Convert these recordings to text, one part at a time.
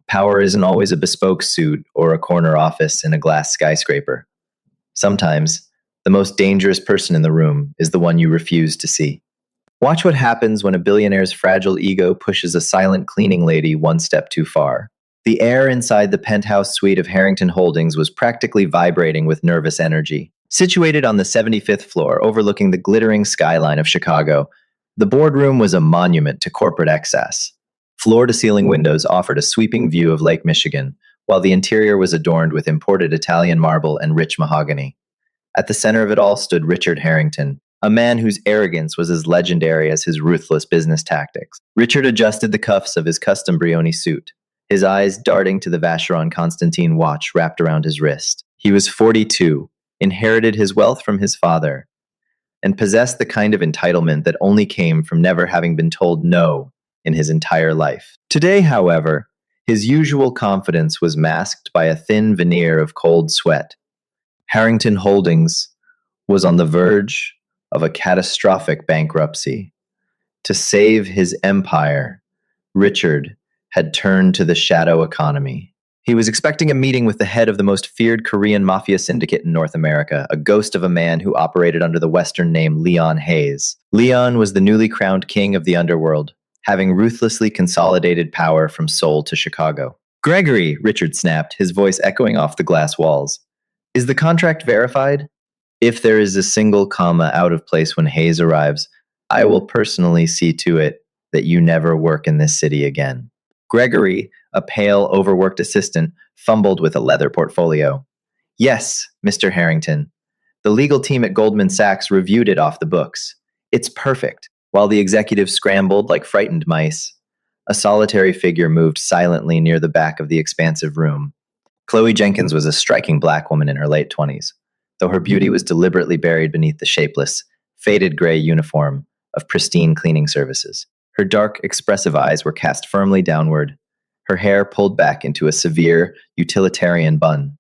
Power isn't always a bespoke suit or a corner office in a glass skyscraper. Sometimes, the most dangerous person in the room is the one you refuse to see. Watch what happens when a billionaire's fragile ego pushes a silent cleaning lady one step too far. The air inside the penthouse suite of Harrington Holdings was practically vibrating with nervous energy. Situated on the 75th floor, overlooking the glittering skyline of Chicago, the boardroom was a monument to corporate excess. Floor-to-ceiling windows offered a sweeping view of Lake Michigan, while the interior was adorned with imported Italian marble and rich mahogany. At the center of it all stood Richard Harrington, a man whose arrogance was as legendary as his ruthless business tactics. Richard adjusted the cuffs of his custom Brioni suit, his eyes darting to the Vacheron Constantin watch wrapped around his wrist. He was 42, inherited his wealth from his father, and possessed the kind of entitlement that only came from never having been told no in his entire life. Today, however, his usual confidence was masked by a thin veneer of cold sweat. Harrington Holdings was on the verge of a catastrophic bankruptcy. To save his empire, Richard had turned to the shadow economy. He was expecting a meeting with the head of the most feared Korean Mafia syndicate in North America, a ghost of a man who operated under the Western name Leon Hayes. Leon was the newly crowned king of the underworld, having ruthlessly consolidated power from Seoul to Chicago. "Gregory," Richard snapped, his voice echoing off the glass walls. "Is the contract verified? If there is a single comma out of place when Hayes arrives, I will personally see to it that you never work in this city again." Gregory, a pale, overworked assistant, fumbled with a leather portfolio. "Yes, Mr. Harrington. The legal team at Goldman Sachs reviewed it off the books. It's perfect." While the executives scrambled like frightened mice, a solitary figure moved silently near the back of the expansive room. Chloe Jenkins was a striking black woman in her late 20s, though her beauty was deliberately buried beneath the shapeless, faded gray uniform of pristine cleaning services. Her dark, expressive eyes were cast firmly downward, her hair pulled back into a severe, utilitarian bun.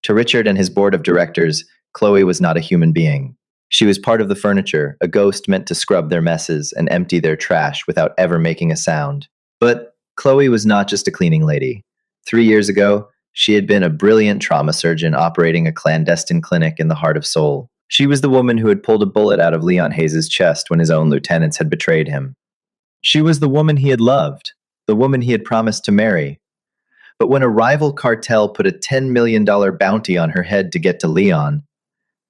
To Richard and his board of directors, Chloe was not a human being. She was part of the furniture, a ghost meant to scrub their messes and empty their trash without ever making a sound. But Chloe was not just a cleaning lady. 3 years ago, she had been a brilliant trauma surgeon operating a clandestine clinic in the heart of Seoul. She was the woman who had pulled a bullet out of Leon Hayes' chest when his own lieutenants had betrayed him. She was the woman he had loved, the woman he had promised to marry. But when a rival cartel put a $10 million bounty on her head to get to Leon,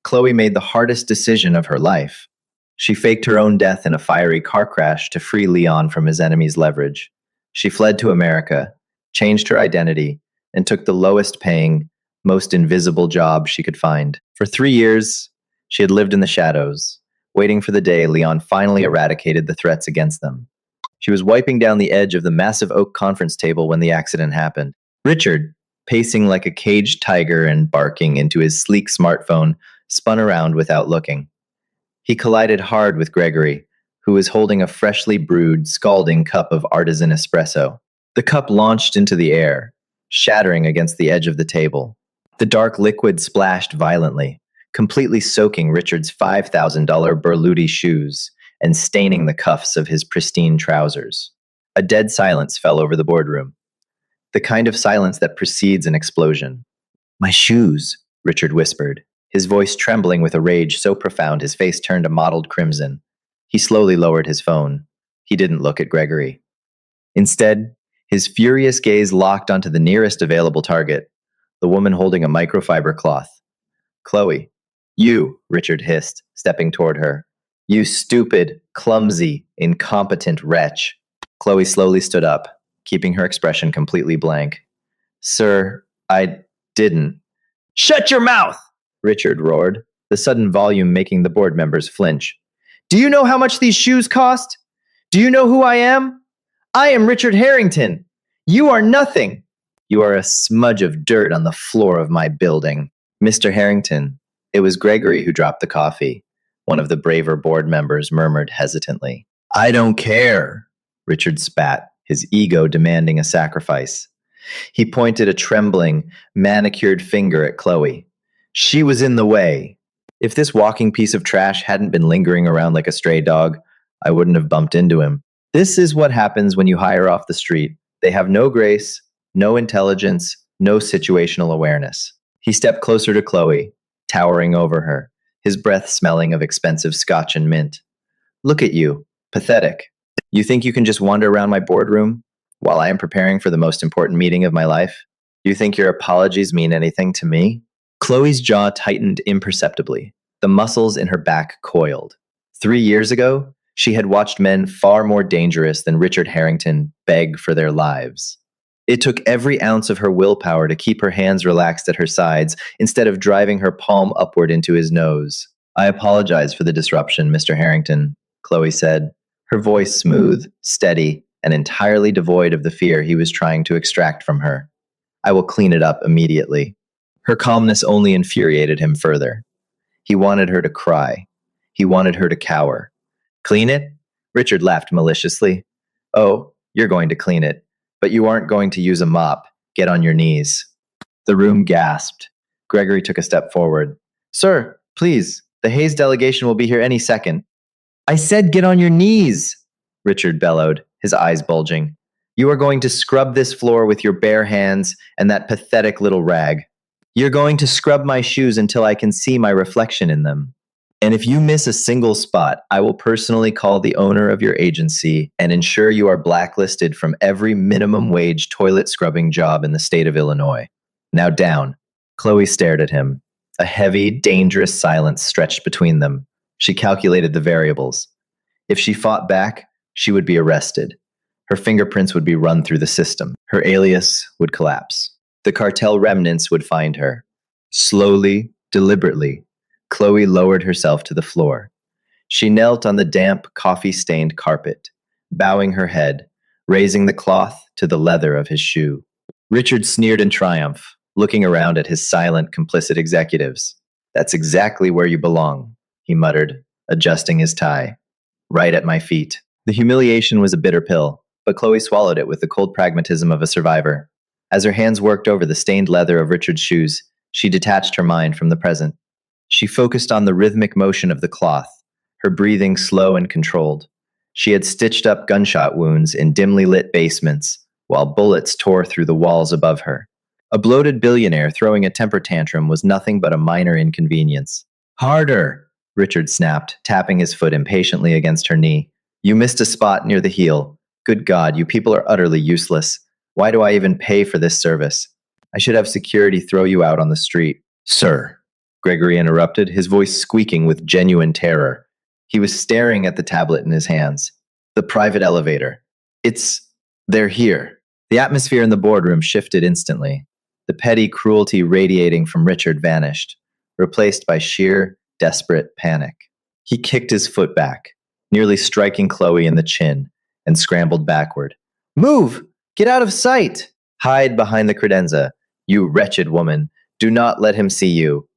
Chloe made the hardest decision of her life. She faked her own death in a fiery car crash to free Leon from his enemy's leverage. She fled to America, changed her identity, and took the lowest paying, most invisible job she could find. For 3 years, she had lived in the shadows, waiting for the day Leon finally eradicated the threats against them. She was wiping down the edge of the massive oak conference table when the accident happened. Richard, pacing like a caged tiger and barking into his sleek smartphone, spun around without looking. He collided hard with Gregory, who was holding a freshly brewed, scalding cup of artisan espresso. The cup launched into the air, shattering against the edge of the table. The dark liquid splashed violently, completely soaking Richard's $5,000 Berluti shoes and staining the cuffs of his pristine trousers. A dead silence fell over the boardroom, the kind of silence that precedes an explosion. "My shoes," Richard whispered, his voice trembling with a rage so profound his face turned a mottled crimson. He slowly lowered his phone. He didn't look at Gregory. Instead, his furious gaze locked onto the nearest available target, the woman holding a microfiber cloth. "Chloe." "You," Richard hissed, stepping toward her. "You stupid, clumsy, incompetent wretch." Chloe slowly stood up, keeping her expression completely blank. "Sir, I didn't." "Shut your mouth!" Richard roared, the sudden volume making the board members flinch. "Do you know how much these shoes cost? Do you know who I am? I am Richard Harrington. You are nothing. You are a smudge of dirt on the floor of my building." "Mr. Harrington." It was Gregory who dropped the coffee, one of the braver board members murmured hesitantly. "I don't care," Richard spat, his ego demanding a sacrifice. He pointed a trembling, manicured finger at Chloe. She was in the way. If this walking piece of trash hadn't been lingering around like a stray dog, I wouldn't have bumped into him. This is what happens when you hire off the street. They have no grace, No intelligence, no situational awareness. He stepped closer to Chloe, towering over her, his breath smelling of expensive scotch and mint. Look at you, pathetic. You think you can just wander around my boardroom while I am preparing for the most important meeting of my life? You think your apologies mean anything to me? Chloe's jaw tightened imperceptibly. The muscles in her back coiled. 3 years ago, she had watched men far more dangerous than Richard Harrington beg for their lives. It took every ounce of her willpower to keep her hands relaxed at her sides instead of driving her palm upward into his nose. I apologize for the disruption, Mr. Harrington, Chloe said, her voice smooth, steady, and entirely devoid of the fear he was trying to extract from her. I will clean it up immediately. Her calmness only infuriated him further. He wanted her to cry. He wanted her to cower. Clean it? Richard laughed maliciously. Oh, you're going to clean it, but you aren't going to use a mop. Get on your knees. The room gasped. Gregory took a step forward. Sir, please, the Hayes delegation will be here any second. I said get on your knees, Richard bellowed, his eyes bulging. You are going to scrub this floor with your bare hands and that pathetic little rag. You're going to scrub my shoes until I can see my reflection in them. And if you miss a single spot, I will personally call the owner of your agency and ensure you are blacklisted from every minimum wage toilet scrubbing job in the state of Illinois. Now down. Chloe stared at him. A heavy, dangerous silence stretched between them. She calculated the variables. If she fought back, she would be arrested. Her fingerprints would be run through the system. Her alias would collapse. The cartel remnants would find her. Slowly, deliberately, Chloe lowered herself to the floor. She knelt on the damp, coffee-stained carpet, bowing her head, raising the cloth to the leather of his shoe. Richard sneered in triumph, looking around at his silent, complicit executives. That's exactly where you belong, he muttered, adjusting his tie. Right at my feet. The humiliation was a bitter pill, but Chloe swallowed it with the cold pragmatism of a survivor. As her hands worked over the stained leather of Richard's shoes, she detached her mind from the present. She focused on the rhythmic motion of the cloth, her breathing slow and controlled. She had stitched up gunshot wounds in dimly lit basements, while bullets tore through the walls above her. A bloated billionaire throwing a temper tantrum was nothing but a minor inconvenience. Harder, Richard snapped, tapping his foot impatiently against her knee. You missed a spot near the heel. Good God, you people are utterly useless. Why do I even pay for this service? I should have security throw you out on the street. Sir, Gregory interrupted, his voice squeaking with genuine terror. He was staring at the tablet in his hands. The private elevator. They're here. The atmosphere in the boardroom shifted instantly. The petty cruelty radiating from Richard vanished, replaced by sheer, desperate panic. He kicked his foot back, nearly striking Chloe in the chin, and scrambled backward. Move! Get out of sight! Hide behind the credenza. You wretched woman. Do not let him see you.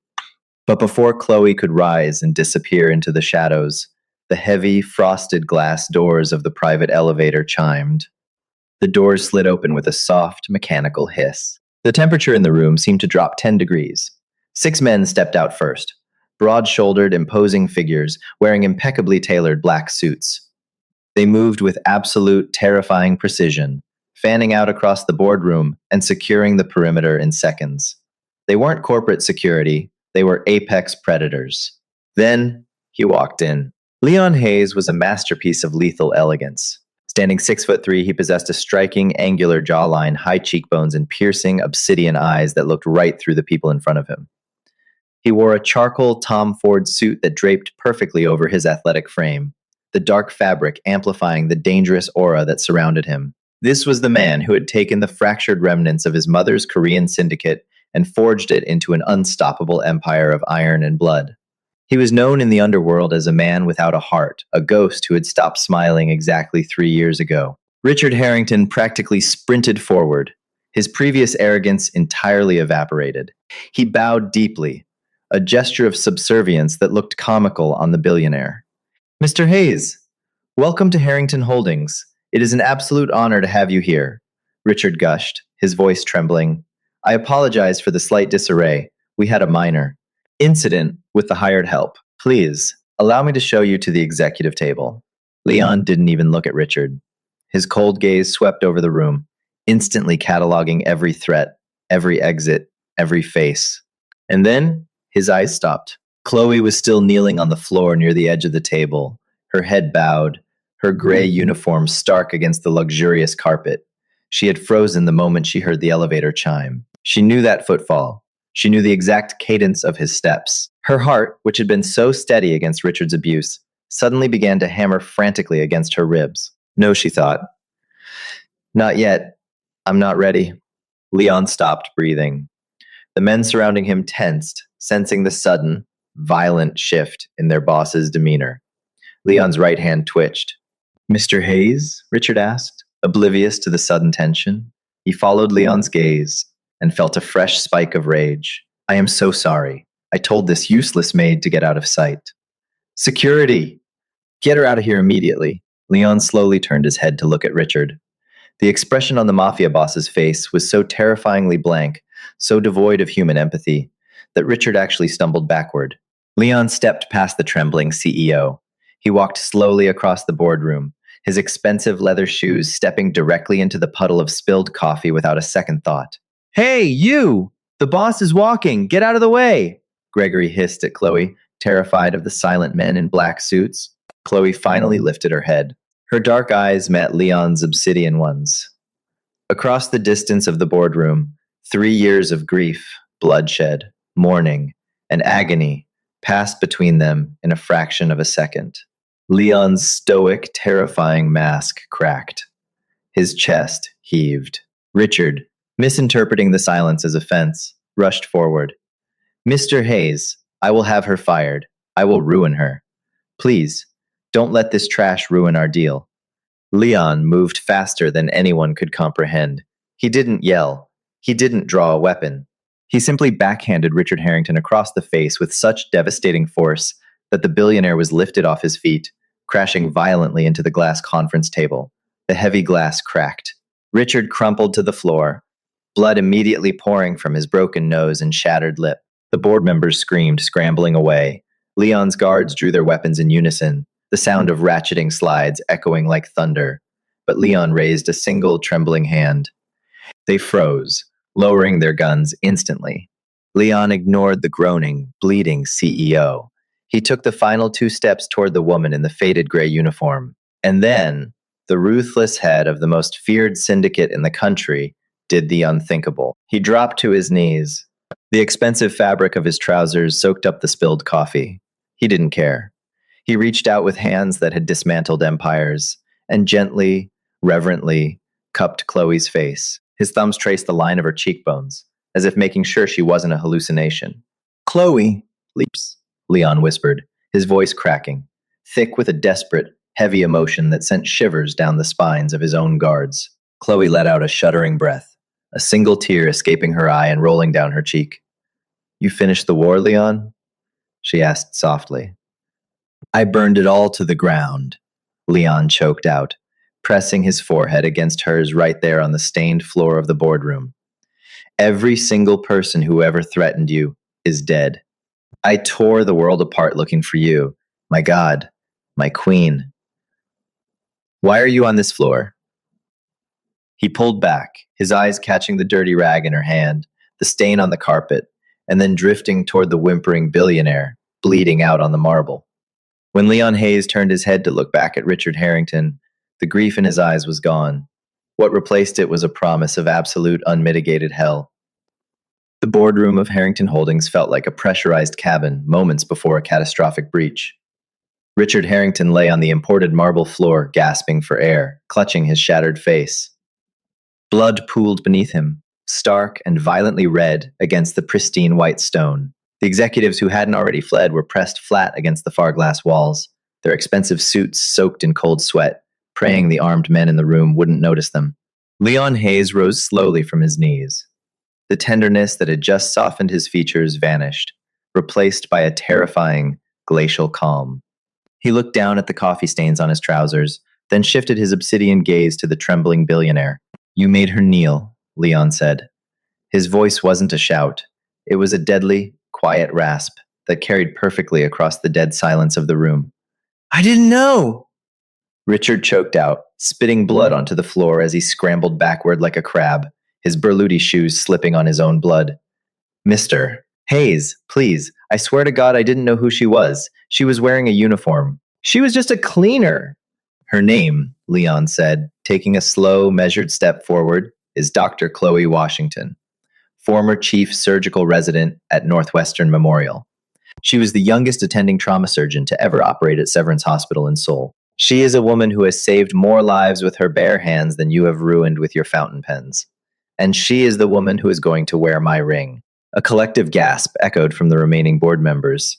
But before Chloe could rise and disappear into the shadows, the heavy, frosted glass doors of the private elevator chimed. The doors slid open with a soft, mechanical hiss. The temperature in the room seemed to drop 10 degrees. 6 men stepped out first, broad-shouldered, imposing figures wearing impeccably tailored black suits. They moved with absolute, terrifying precision, fanning out across the boardroom and securing the perimeter in seconds. They weren't corporate security, they were apex predators. Then he walked in. Leon Hayes was a masterpiece of lethal elegance. Standing 6'3", he possessed a striking, angular jawline, high cheekbones, and piercing, obsidian eyes that looked right through the people in front of him. He wore a charcoal Tom Ford suit that draped perfectly over his athletic frame, the dark fabric amplifying the dangerous aura that surrounded him. This was the man who had taken the fractured remnants of his mother's Korean syndicate and forged it into an unstoppable empire of iron and blood. He was known in the underworld as a man without a heart, a ghost who had stopped smiling exactly 3 years ago. Richard Harrington practically sprinted forward, his previous arrogance entirely evaporated. He bowed deeply, a gesture of subservience that looked comical on the billionaire. Mr. Hayes, welcome to Harrington Holdings. It is an absolute honor to have you here, Richard gushed, his voice trembling. I apologize for the slight disarray. We had a minor incident with the hired help. Please, allow me to show you to the executive table. Leon didn't even look at Richard. His cold gaze swept over the room. instantly cataloging every threat, every exit, every face. And then his eyes stopped. Chloe was still kneeling on the floor near the edge of the table, her head bowed, her gray uniform stark against the luxurious carpet. She had frozen the moment she heard the elevator chime. She knew that footfall. She knew the exact cadence of his steps. Her heart, which had been so steady against Richard's abuse, suddenly began to hammer frantically against her ribs. No, she thought. Not yet. I'm not ready. Leon stopped breathing. The men surrounding him tensed, sensing the sudden, violent shift in their boss's demeanor. Leon's right hand twitched. Mr. Hayes? Richard asked, oblivious to the sudden tension. He followed Leon's gaze and felt a fresh spike of rage. I am so sorry. I told this useless maid to get out of sight. Security! Get her out of here immediately. Leon slowly turned his head to look at Richard. The expression on the mafia boss's face was so terrifyingly blank, so devoid of human empathy, that Richard actually stumbled backward. Leon stepped past the trembling CEO. He walked slowly across the boardroom, his expensive leather shoes stepping directly into the puddle of spilled coffee without a second thought. Hey, you! The boss is walking! Get out of the way! Gregory hissed at Chloe, terrified of the silent men in black suits. Chloe finally lifted her head. Her dark eyes met Leon's obsidian ones. Across the distance of the boardroom, 3 years of grief, bloodshed, mourning, and agony passed between them in a fraction of a second. Leon's stoic, terrifying mask cracked. His chest heaved. Richard, misinterpreting the silence as offense, rushed forward. Mr. Hayes, I will have her fired. I will ruin her. Please, don't let this trash ruin our deal. Leon moved faster than anyone could comprehend. He didn't yell. He didn't draw a weapon. He simply backhanded Richard Harrington across the face with such devastating force that the billionaire was lifted off his feet, crashing violently into the glass conference table. The heavy glass cracked. Richard crumpled to the floor, blood immediately pouring from his broken nose and shattered lip. The board members screamed, scrambling away. Leon's guards drew their weapons in unison, the sound of ratcheting slides echoing like thunder. But Leon raised a single trembling hand. They froze, lowering their guns instantly. Leon ignored the groaning, bleeding CEO. He took the final 2 steps toward the woman in the faded gray uniform. And then, the ruthless head of the most feared syndicate in the country did the unthinkable. He dropped to his knees. The expensive fabric of his trousers soaked up the spilled coffee. He didn't care. He reached out with hands that had dismantled empires, and gently, reverently, cupped Chloe's face. His thumbs traced the line of her cheekbones, as if making sure she wasn't a hallucination. Chloe, leaps, Leon whispered, his voice cracking, thick with a desperate, heavy emotion that sent shivers down the spines of his own guards. Chloe let out a shuddering breath, a single tear escaping her eye and rolling down her cheek. You finished the war, Leon? She asked softly. I burned it all to the ground, Leon choked out, pressing his forehead against hers right there on the stained floor of the boardroom. Every single person who ever threatened you is dead. I tore the world apart looking for you, my God, my queen. Why are you on this floor? He pulled back, his eyes catching the dirty rag in her hand, the stain on the carpet, and then drifting toward the whimpering billionaire, bleeding out on the marble. When Leon Hayes turned his head to look back at Richard Harrington, the grief in his eyes was gone. What replaced it was a promise of absolute, unmitigated hell. The boardroom of Harrington Holdings felt like a pressurized cabin moments before a catastrophic breach. Richard Harrington lay on the imported marble floor, gasping for air, clutching his shattered face. Blood pooled beneath him, stark and violently red against the pristine white stone. The executives who hadn't already fled were pressed flat against the far glass walls, their expensive suits soaked in cold sweat, praying the armed men in the room wouldn't notice them. Leon Hayes rose slowly from his knees. The tenderness that had just softened his features vanished, replaced by a terrifying, glacial calm. He looked down at the coffee stains on his trousers, then shifted his obsidian gaze to the trembling billionaire. You made her kneel, Leon said. His voice wasn't a shout. It was a deadly, quiet rasp that carried perfectly across the dead silence of the room. I didn't know! Richard choked out, spitting blood onto the floor as he scrambled backward like a crab, his Berluti shoes slipping on his own blood. Mr. Hayes, please, I swear to God I didn't know who she was. She was wearing a uniform. She was just a cleaner. Her name, Leon said, taking a slow, measured step forward, is Dr. Chloe Washington, former chief surgical resident at Northwestern Memorial. She was the youngest attending trauma surgeon to ever operate at Severance Hospital in Seoul. She is a woman who has saved more lives with her bare hands than you have ruined with your fountain pens. And she is the woman who is going to wear my ring. A collective gasp echoed from the remaining board members.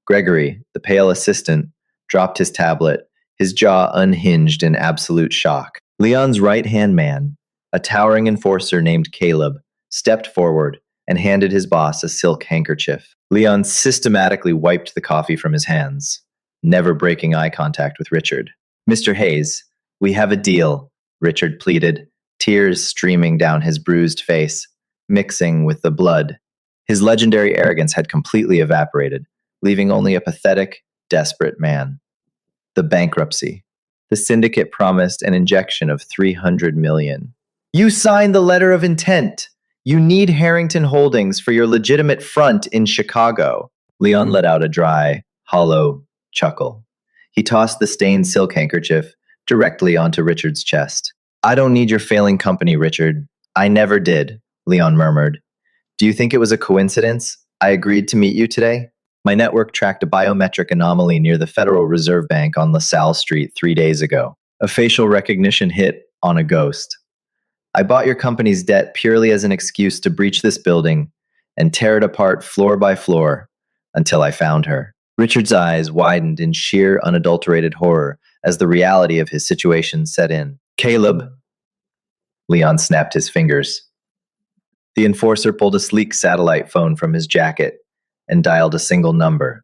Gregory, the pale assistant, dropped his tablet, his jaw unhinged in absolute shock. Leon's right-hand man, a towering enforcer named Caleb, stepped forward and handed his boss a silk handkerchief. Leon systematically wiped the coffee from his hands, never breaking eye contact with Richard. Mr. Hayes, we have a deal, Richard pleaded, tears streaming down his bruised face, mixing with the blood. His legendary arrogance had completely evaporated, leaving only a pathetic, desperate man. The bankruptcy. The syndicate promised an injection of $300 million. You signed the letter of intent. You need Harrington Holdings for your legitimate front in Chicago. Leon let out a dry, hollow chuckle. He tossed the stained silk handkerchief directly onto Richard's chest. I don't need your failing company, Richard. I never did, Leon murmured. Do you think it was a coincidence? I agreed to meet you today. My network tracked a biometric anomaly near the Federal Reserve Bank on LaSalle Street 3 days ago. A facial recognition hit on a ghost. I bought your company's debt purely as an excuse to breach this building and tear it apart floor by floor until I found her. Richard's eyes widened in sheer, unadulterated horror as the reality of his situation set in. Caleb. Leon snapped his fingers. The enforcer pulled a sleek satellite phone from his jacket and dialed a single number.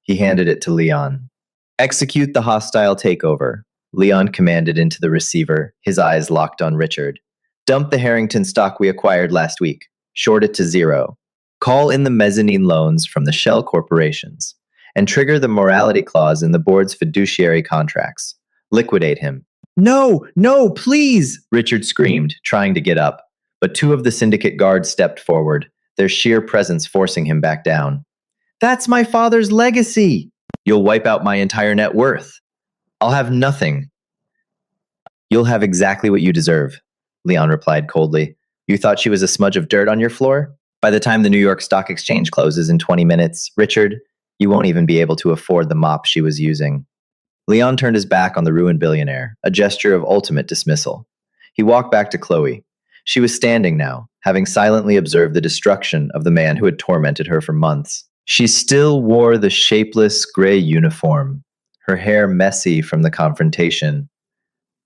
He handed it to Leon. Execute the hostile takeover, Leon commanded into the receiver, his eyes locked on Richard. Dump the Harrington stock we acquired last week. Short it to zero. Call in the mezzanine loans from the shell corporations and trigger the morality clause in the board's fiduciary contracts. Liquidate him. No, no, please, Richard screamed, trying to get up. But two of the syndicate guards stepped forward, their sheer presence forcing him back down. That's my father's legacy. You'll wipe out my entire net worth. I'll have nothing. You'll have exactly what you deserve, Leon replied coldly. You thought she was a smudge of dirt on your floor? By the time the New York Stock Exchange closes in 20 minutes, Richard, you won't even be able to afford the mop she was using. Leon turned his back on the ruined billionaire, a gesture of ultimate dismissal. He walked back to Chloe. She was standing now, having silently observed the destruction of the man who had tormented her for months. She still wore the shapeless gray uniform, her hair messy from the confrontation,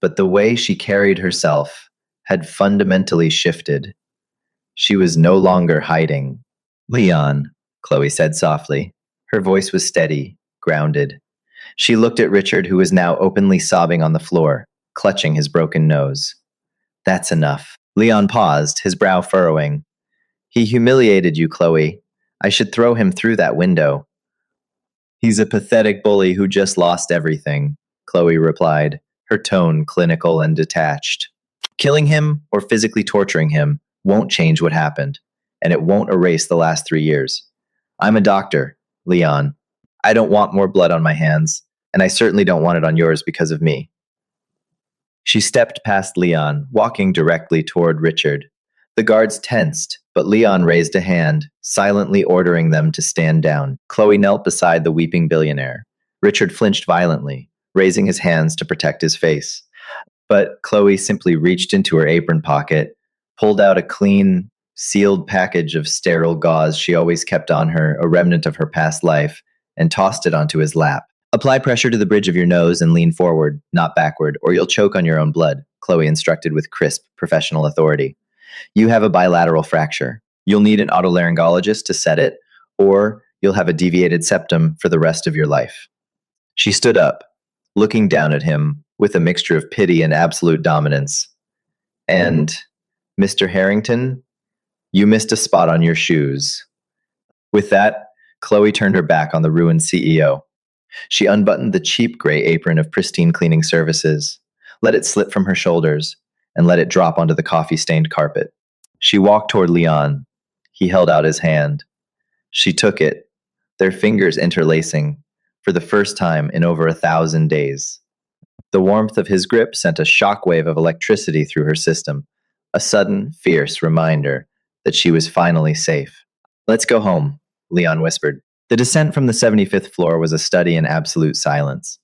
but the way she carried herself had fundamentally shifted. She was no longer hiding. Leon, Chloe said softly. Her voice was steady, grounded. She looked at Richard, who was now openly sobbing on the floor, clutching his broken nose. That's enough. Leon paused, his brow furrowing. He humiliated you, Chloe. I should throw him through that window. He's a pathetic bully who just lost everything, Chloe replied, her tone clinical and detached. Killing him or physically torturing him won't change what happened, and it won't erase the last 3 years. I'm a doctor, Leon. I don't want more blood on my hands, and I certainly don't want it on yours because of me. She stepped past Leon, walking directly toward Richard. The guards tensed, but Leon raised a hand, silently ordering them to stand down. Chloe knelt beside the weeping billionaire. Richard flinched violently, raising his hands to protect his face. But Chloe simply reached into her apron pocket, pulled out a clean, sealed package of sterile gauze she always kept on her, a remnant of her past life, and tossed it onto his lap. Apply pressure to the bridge of your nose and lean forward, not backward, or you'll choke on your own blood, Chloe instructed with crisp, professional authority. You have a bilateral fracture. You'll need an otolaryngologist to set it, or you'll have a deviated septum for the rest of your life. She stood up, looking down at him with a mixture of pity and absolute dominance. And, Mr. Harrington, you missed a spot on your shoes. With that, Chloe turned her back on the ruined CEO. She unbuttoned the cheap gray apron of pristine cleaning services, let it slip from her shoulders, and let it drop onto the coffee stained carpet. She walked toward Leon. He held out his hand. She took it, their fingers interlacing, for the first time in over 1,000 days. The warmth of his grip sent a shockwave of electricity through her system, a sudden, fierce reminder that she was finally safe. Let's go home, Leon whispered. The descent from the 75th floor was a study in absolute silence.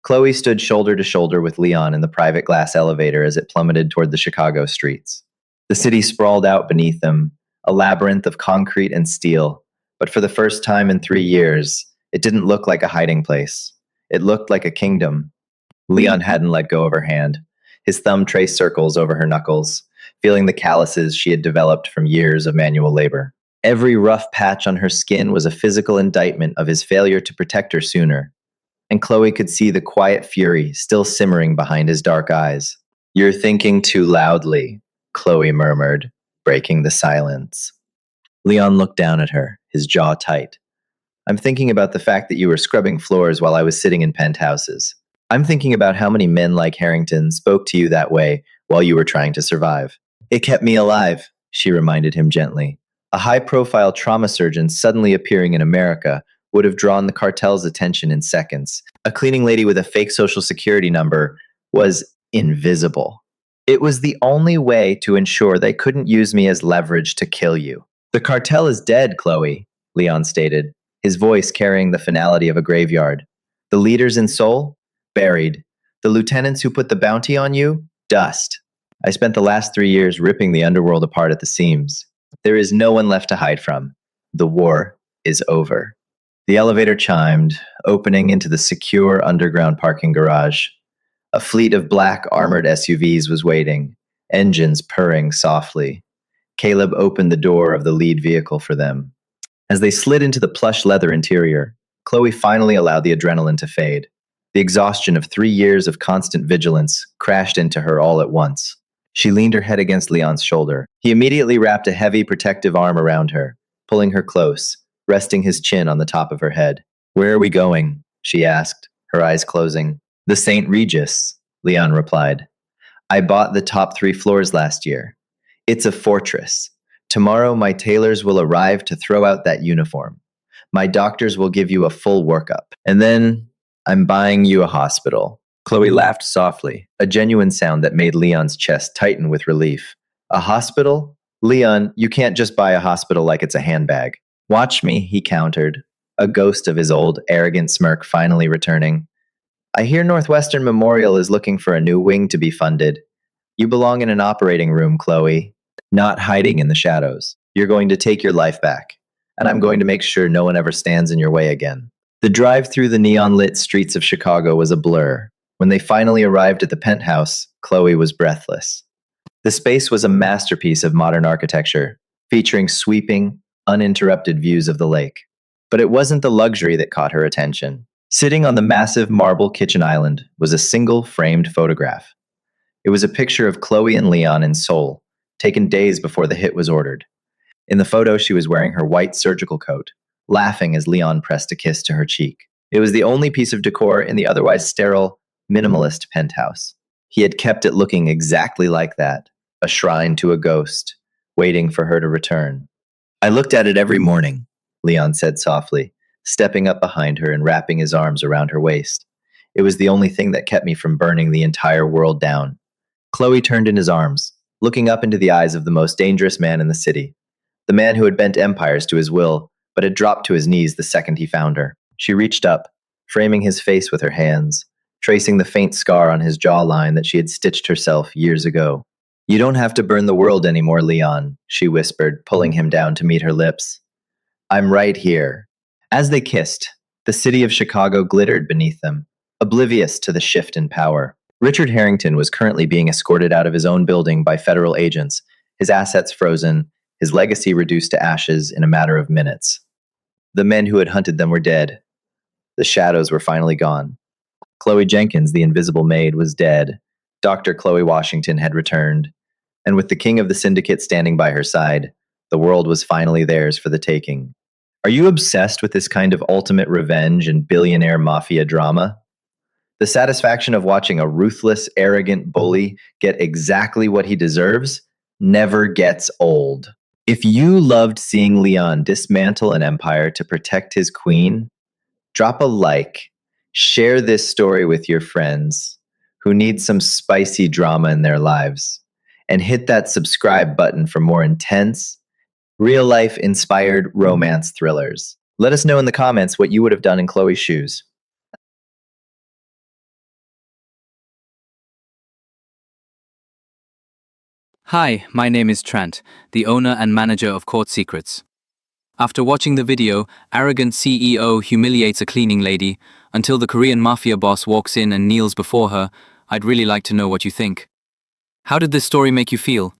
Chloe stood shoulder to shoulder with Leon in the private glass elevator as it plummeted toward the Chicago streets. The city sprawled out beneath them, a labyrinth of concrete and steel, but for the first time in 3 years, it didn't look like a hiding place. It looked like a kingdom. Leon hadn't let go of her hand. His thumb traced circles over her knuckles, feeling the calluses she had developed from years of manual labor. Every rough patch on her skin was a physical indictment of his failure to protect her sooner, and Chloe could see the quiet fury still simmering behind his dark eyes. "You're thinking too loudly," Chloe murmured, breaking the silence. Leon looked down at her, his jaw tight. "I'm thinking about the fact that you were scrubbing floors while I was sitting in penthouses. I'm thinking about how many men like Harrington spoke to you that way while you were trying to survive. It kept me alive," she reminded him gently. A high-profile trauma surgeon suddenly appearing in America would have drawn the cartel's attention in seconds. A cleaning lady with a fake social security number was invisible. It was the only way to ensure they couldn't use me as leverage to kill you. "The cartel is dead, Chloe," Leon stated, his voice carrying the finality of a graveyard. "The leaders in Seoul? Buried. The lieutenants who put the bounty on you? Dust. I spent the last 3 years ripping the underworld apart at the seams. There is no one left to hide from. The war is over." The elevator chimed, opening into the secure underground parking garage. A fleet of black armored SUVs was waiting, engines purring softly. Caleb opened the door of the lead vehicle for them. As they slid into the plush leather interior, Chloe finally allowed the adrenaline to fade. The exhaustion of 3 years of constant vigilance crashed into her all at once. She leaned her head against Leon's shoulder. He immediately wrapped a heavy protective arm around her, pulling her close, resting his chin on the top of her head. "Where are we going?" she asked, her eyes closing. "The St. Regis," Leon replied. "I bought the top 3 floors last year. It's a fortress. Tomorrow my tailors will arrive to throw out that uniform. My doctors will give you a full workup. And then I'm buying you a hospital." Chloe laughed softly, a genuine sound that made Leon's chest tighten with relief. "A hospital? Leon, you can't just buy a hospital like it's a handbag." "Watch me," he countered, a ghost of his old, arrogant smirk finally returning. "I hear Northwestern Memorial is looking for a new wing to be funded. You belong in an operating room, Chloe, not hiding in the shadows. You're going to take your life back, and I'm going to make sure no one ever stands in your way again." The drive through the neon-lit streets of Chicago was a blur. When they finally arrived at the penthouse, Chloe was breathless. The space was a masterpiece of modern architecture, featuring sweeping, uninterrupted views of the lake. But it wasn't the luxury that caught her attention. Sitting on the massive marble kitchen island was a single framed photograph. It was a picture of Chloe and Leon in Seoul, taken days before the hit was ordered. In the photo, she was wearing her white surgical coat, laughing as Leon pressed a kiss to her cheek. It was the only piece of decor in the otherwise sterile, minimalist penthouse. He had kept it looking exactly like that, a shrine to a ghost, waiting for her to return. "I looked at it every morning," Leon said softly, stepping up behind her and wrapping his arms around her waist. "It was the only thing that kept me from burning the entire world down." Chloe turned in his arms, looking up into the eyes of the most dangerous man in the city, the man who had bent empires to his will, but had dropped to his knees the second he found her. She reached up, framing his face with her hands, tracing the faint scar on his jawline that she had stitched herself years ago. "You don't have to burn the world anymore, Leon," she whispered, pulling him down to meet her lips. "I'm right here." As they kissed, the city of Chicago glittered beneath them, oblivious to the shift in power. Richard Harrington was currently being escorted out of his own building by federal agents, his assets frozen, his legacy reduced to ashes in a matter of minutes. The men who had hunted them were dead. The shadows were finally gone. Chloe Jenkins, the invisible maid, was dead. Dr. Chloe Washington had returned. And with the king of the syndicate standing by her side, the world was finally theirs for the taking. Are you obsessed with this kind of ultimate revenge and billionaire mafia drama? The satisfaction of watching a ruthless, arrogant bully get exactly what he deserves never gets old. If you loved seeing Leon dismantle an empire to protect his queen, drop a like, share this story with your friends who need some spicy drama in their lives, and hit that subscribe button for more intense, real life inspired romance thrillers. Let us know in the comments what you would have done in Chloe's shoes. Hi, my name is Trent, the owner and manager of Court Secrets. After watching the video, arrogant CEO humiliates a cleaning lady until the Korean mafia boss walks in and kneels before her. I'd really like to know what you think. How did this story make you feel?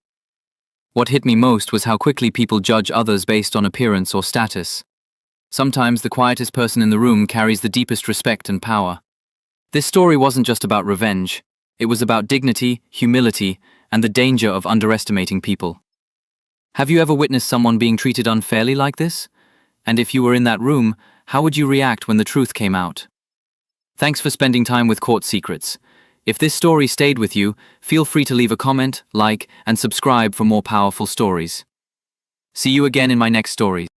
What hit me most was how quickly people judge others based on appearance or status. Sometimes the quietest person in the room carries the deepest respect and power. This story wasn't just about revenge. It was about dignity, humility, and the danger of underestimating people. Have you ever witnessed someone being treated unfairly like this? And if you were in that room, how would you react when the truth came out? Thanks for spending time with Court Secrets. If this story stayed with you, feel free to leave a comment, like, and subscribe for more powerful stories. See you again in my next stories.